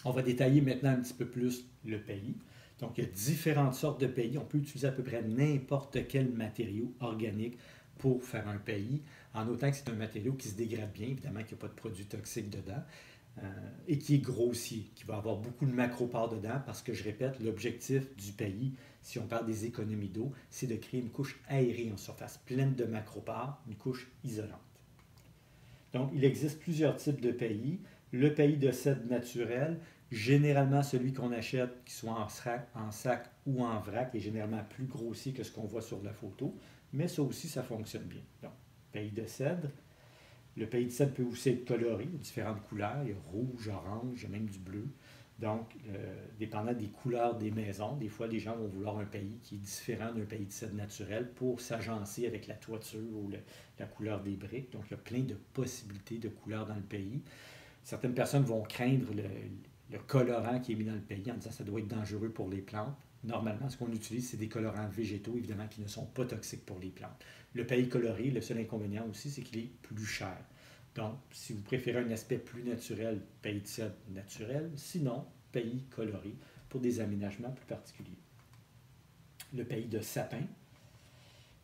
On va détailler maintenant un petit peu plus le pays. Donc, il y a différentes sortes de pays. On peut utiliser à peu près n'importe quel matériau organique pour faire un pays, en autant que c'est un matériau qui se dégrade bien, évidemment qu'il n'y a pas de produits toxiques dedans, et qui est grossier, qui va avoir beaucoup de macroports dedans, parce que je répète, l'objectif du pays, si on parle des économies d'eau, c'est de créer une couche aérée en surface, pleine de macroports, une couche isolante. Donc, il existe plusieurs types de pays. Le pays de cèdre naturel, généralement celui qu'on achète, qu'il soit en sac ou en vrac, est généralement plus grossier que ce qu'on voit sur la photo, mais ça aussi, ça fonctionne bien. Donc, pays de cèdre. Le pays de cèdre peut aussi être coloré, il y a différentes couleurs, il y a rouge, orange, il y a même du bleu. Donc, dépendant des couleurs des maisons, des fois, les gens vont vouloir un pays qui est différent d'un pays de cèdre naturel pour s'agencer avec la toiture ou la couleur des briques. Donc, il y a plein de possibilités de couleurs dans le pays. Certaines personnes vont craindre le colorant qui est mis dans le pays en disant que ça doit être dangereux pour les plantes. Normalement, ce qu'on utilise, c'est des colorants végétaux, évidemment, qui ne sont pas toxiques pour les plantes. Le pays coloré, le seul inconvénient aussi, c'est qu'il est plus cher. Donc, si vous préférez un aspect plus naturel, pays de cèdre naturel. Sinon, pays coloré pour des aménagements plus particuliers. Le pays de sapin,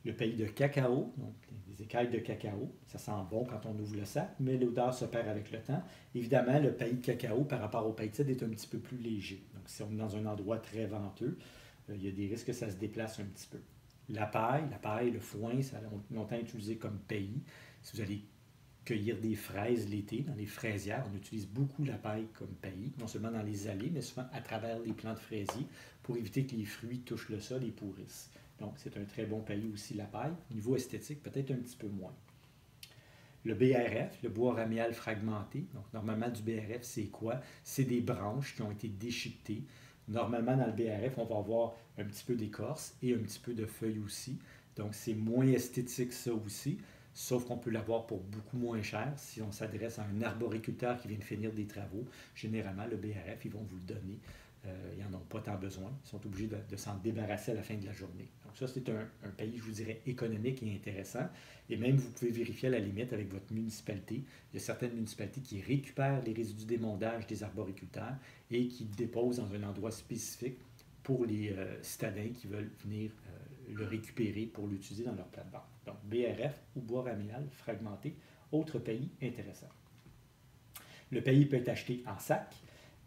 le pays de cacao, donc les écailles de cacao, ça sent bon quand on ouvre le sac, mais l'odeur se perd avec le temps. Évidemment, le pays de cacao par rapport au pays de cèdre est un petit peu plus léger. Donc, si on est dans un endroit très venteux, il y a des risques que ça se déplace un petit peu. La paille, le foin, ça a longtemps été utilisé comme pays. Si vous allez cueillir des fraises l'été, dans les fraisières, on utilise beaucoup la paille comme pays, non seulement dans les allées, mais souvent à travers les plants de fraisiers, pour éviter que les fruits touchent le sol et pourrissent. Donc, c'est un très bon pays aussi, la paille. Au niveau esthétique, peut-être un petit peu moins. Le BRF, le bois ramial fragmenté. Donc, normalement, du BRF, c'est quoi? C'est des branches qui ont été déchiquetées. Normalement, dans le BRF, on va avoir un petit peu d'écorce et un petit peu de feuilles aussi. Donc, c'est moins esthétique, ça aussi. Sauf qu'on peut l'avoir pour beaucoup moins cher. Si on s'adresse à un arboriculteur qui vient de finir des travaux, généralement, le BRF, ils vont vous le donner. Ils n'en ont pas tant besoin. Ils sont obligés de s'en débarrasser à la fin de la journée. Donc ça, c'est un pays, je vous dirais, économique et intéressant. Et même, vous pouvez vérifier à la limite avec votre municipalité. Il y a certaines municipalités qui récupèrent les résidus d'émondage des arboriculteurs et qui le déposent dans un endroit spécifique pour les citadins qui veulent venir le récupérer pour l'utiliser dans leur plate-bande. Donc, BRF ou bois ramial fragmenté, autre pays intéressant. Le pays peut être acheté en sac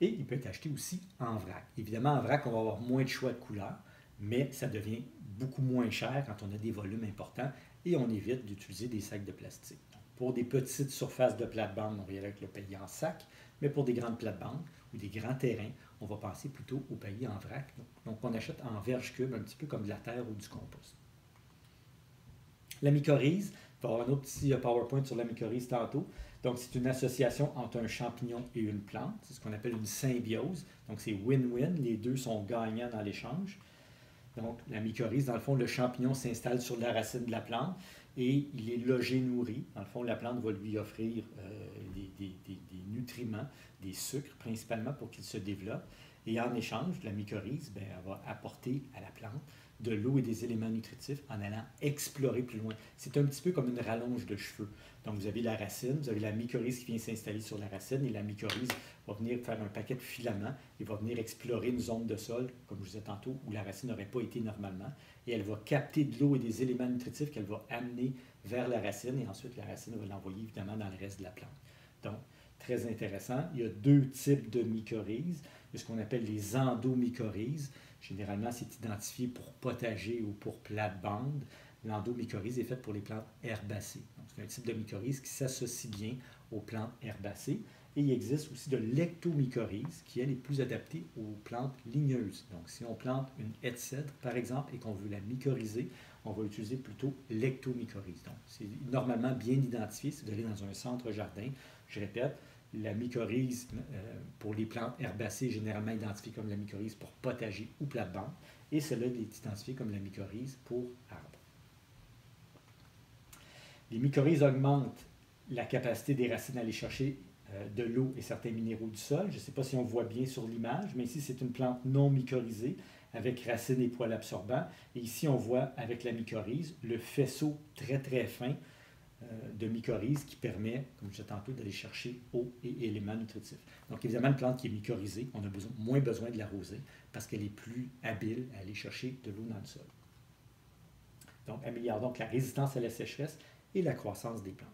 et il peut être acheté aussi en vrac. Évidemment, en vrac, on va avoir moins de choix de couleurs, mais ça devient beaucoup moins cher quand on a des volumes importants et on évite d'utiliser des sacs de plastique. Donc, pour des petites surfaces de plate-bande, on va y aller avec le pays en sac, mais pour des grandes plates-bandes ou des grands terrains, on va passer plutôt au pays en vrac. Donc, on achète en verge cube, un petit peu comme de la terre ou du compost. La mycorhize, il va y avoir un autre petit PowerPoint sur la mycorhize tantôt. Donc, c'est une association entre un champignon et une plante. C'est ce qu'on appelle une symbiose. Donc, c'est win-win. Les deux sont gagnants dans l'échange. Donc, la mycorhize, dans le fond, le champignon s'installe sur la racine de la plante et il est logé, nourri. Dans le fond, la plante va lui offrir des nutriments, des sucres principalement pour qu'il se développe. Et en échange, la mycorhize, elle va apporter à la plante de l'eau et des éléments nutritifs en allant explorer plus loin. C'est un petit peu comme une rallonge de cheveux. Donc, vous avez la racine, vous avez la mycorhize qui vient s'installer sur la racine et la mycorhize va venir faire un paquet de filaments et va venir explorer une zone de sol, comme je vous disais tantôt, où la racine n'aurait pas été normalement. Et elle va capter de l'eau et des éléments nutritifs qu'elle va amener vers la racine et ensuite la racine va l'envoyer évidemment dans le reste de la plante. Donc, très intéressant. Il y a deux types de mycorhizes. Il y a ce qu'on appelle les endomycorhizes. Généralement, c'est identifié pour potager ou pour plate-bande. L'endomycorhize est faite pour les plantes herbacées. Donc, c'est un type de mycorhize qui s'associe bien aux plantes herbacées. Et il existe aussi de l'ectomycorhize qui, elle, est plus adaptée aux plantes ligneuses. Donc, si on plante une haie de cèdre, par exemple, et qu'on veut la mycorhizer, on va utiliser plutôt l'ectomycorhize. Donc, c'est normalement bien identifié si vous allez dans un centre jardin. Je répète, la mycorhize pour les plantes herbacées est généralement identifiée comme la mycorhize pour potager ou plate-bande, et celle-là est identifiée comme la mycorhize pour arbres. Les mycorhizes augmentent la capacité des racines à aller chercher de l'eau et certains minéraux du sol. Je ne sais pas si on voit bien sur l'image, mais ici, c'est une plante non mycorhizée avec racines et poils absorbants. Et ici, on voit avec la mycorhize le faisceau très, très fin de mycorhize qui permet, comme je disais tantôt, d'aller chercher eau et éléments nutritifs. Donc, évidemment, une plante qui est mycorhizée, on a moins besoin de l'arroser parce qu'elle est plus habile à aller chercher de l'eau dans le sol. Donc, améliore donc la résistance à la sécheresse et la croissance des plantes.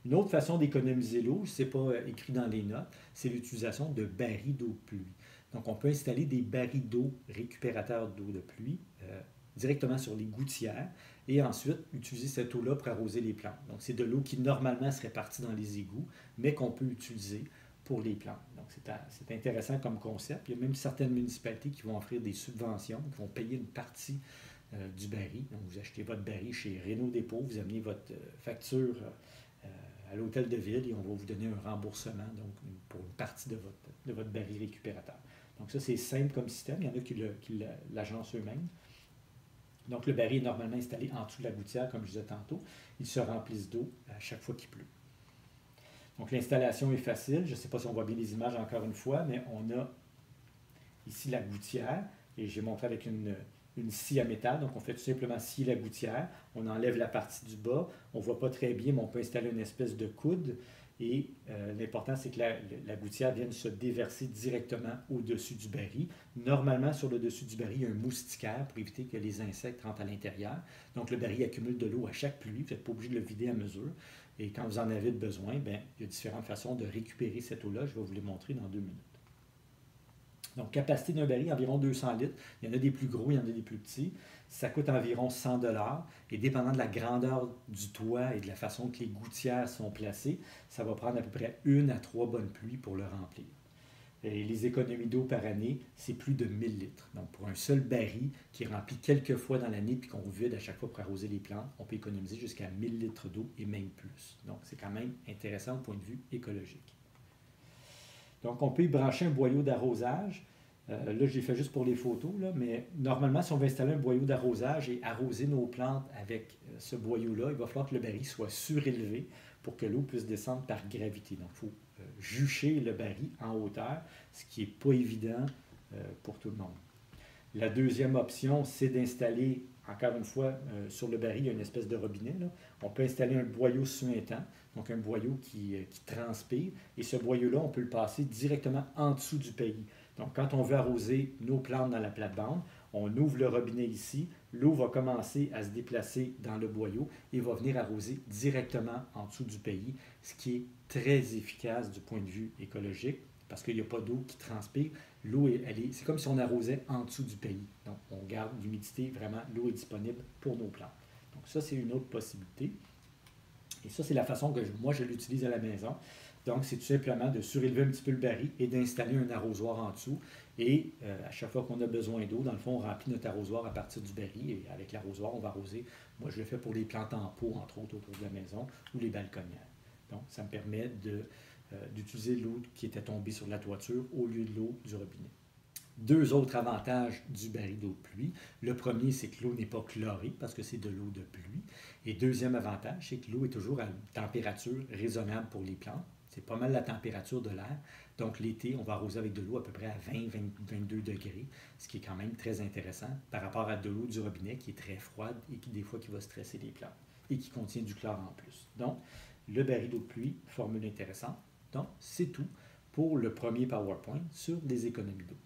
Une autre façon d'économiser l'eau, ce n'est pas écrit dans les notes, c'est l'utilisation de barils d'eau de pluie. Donc, on peut installer des barils d'eau récupérateurs d'eau de pluie directement sur les gouttières et ensuite utiliser cette eau-là pour arroser les plantes. Donc, c'est de l'eau qui normalement serait partie dans les égouts, mais qu'on peut utiliser pour les plantes. Donc, c'est intéressant comme concept. Il y a même certaines municipalités qui vont offrir des subventions, qui vont payer une partie du baril. Donc, vous achetez votre baril chez Renault Dépôt, vous amenez votre facture à l'hôtel de ville et on va vous donner un remboursement donc, pour une partie de votre baril récupérateur. Donc, ça, c'est simple comme système. Il y en a qui l'agencent eux-mêmes. Donc, le baril est normalement installé en dessous de la gouttière, comme je disais tantôt. Il se remplisse d'eau à chaque fois qu'il pleut. Donc, l'installation est facile. Je ne sais pas si on voit bien les images encore une fois, mais on a ici la gouttière et j'ai montré avec une scie à métal. Donc, on fait tout simplement scier la gouttière. On enlève la partie du bas. On ne voit pas très bien, mais on peut installer une espèce de coude. Et l'important, c'est que la gouttière vienne se déverser directement au-dessus du baril. Normalement, sur le dessus du baril, il y a un moustiquaire pour éviter que les insectes rentrent à l'intérieur. Donc, le baril accumule de l'eau à chaque pluie. Vous n'êtes pas obligé de le vider à mesure. Et quand vous en avez besoin, bien, il y a différentes façons de récupérer cette eau-là. Je vais vous les montrer dans 2 minutes. Donc, capacité d'un baril, environ 200 litres. Il y en a des plus gros, il y en a des plus petits. Ça coûte environ 100 $. Et dépendant de la grandeur du toit et de la façon que les gouttières sont placées, ça va prendre à peu près 1 à 3 bonnes pluies pour le remplir. Et les économies d'eau par année, c'est plus de 1000 litres. Donc, pour un seul baril qui est rempli quelques fois dans l'année puis qu'on vide à chaque fois pour arroser les plantes, on peut économiser jusqu'à 1000 litres d'eau et même plus. Donc, c'est quand même intéressant au point de vue écologique. Donc, on peut y brancher un boyau d'arrosage. Là, je l'ai fait juste pour les photos, là, mais normalement, si on veut installer un boyau d'arrosage et arroser nos plantes avec ce boyau-là, il va falloir que le baril soit surélevé pour que l'eau puisse descendre par gravité. Donc, il faut jucher le baril en hauteur, ce qui n'est pas évident pour tout le monde. La deuxième option, c'est d'installer, encore une fois, sur le baril, il y a une espèce de robinet. Là. On peut installer un boyau suintant, donc un boyau qui transpire, et ce boyau-là, on peut le passer directement en dessous du pays. Donc, quand on veut arroser nos plantes dans la plate-bande, on ouvre le robinet ici, l'eau va commencer à se déplacer dans le boyau et va venir arroser directement en dessous du pays, ce qui est très efficace du point de vue écologique parce qu'il n'y a pas d'eau qui transpire. L'eau, c'est comme si on arrosait en dessous du pays. Donc, on garde l'humidité, vraiment, l'eau est disponible pour nos plantes. Donc, ça, c'est une autre possibilité. Et ça, c'est la façon que moi, je l'utilise à la maison. Donc, c'est tout simplement de surélever un petit peu le baril et d'installer un arrosoir en dessous. Et à chaque fois qu'on a besoin d'eau, dans le fond, on remplit notre arrosoir à partir du baril. Et avec l'arrosoir, on va arroser. Moi, je le fais pour les plantes en pot, entre autres, autour de la maison ou les balconnières. Donc, ça me permet d'utiliser l'eau qui était tombée sur la toiture au lieu de l'eau du robinet. 2 autres avantages du baril d'eau de pluie. Le premier, c'est que l'eau n'est pas chlorée parce que c'est de l'eau de pluie. Et deuxième avantage, c'est que l'eau est toujours à une température raisonnable pour les plantes. C'est pas mal la température de l'air. Donc l'été, on va arroser avec de l'eau à peu près à 20-22 degrés, ce qui est quand même très intéressant par rapport à de l'eau du robinet qui est très froide et qui des fois qui va stresser les plantes et qui contient du chlore en plus. Donc, le baril d'eau de pluie, formule intéressante. Donc, c'est tout pour le premier PowerPoint sur les économies d'eau.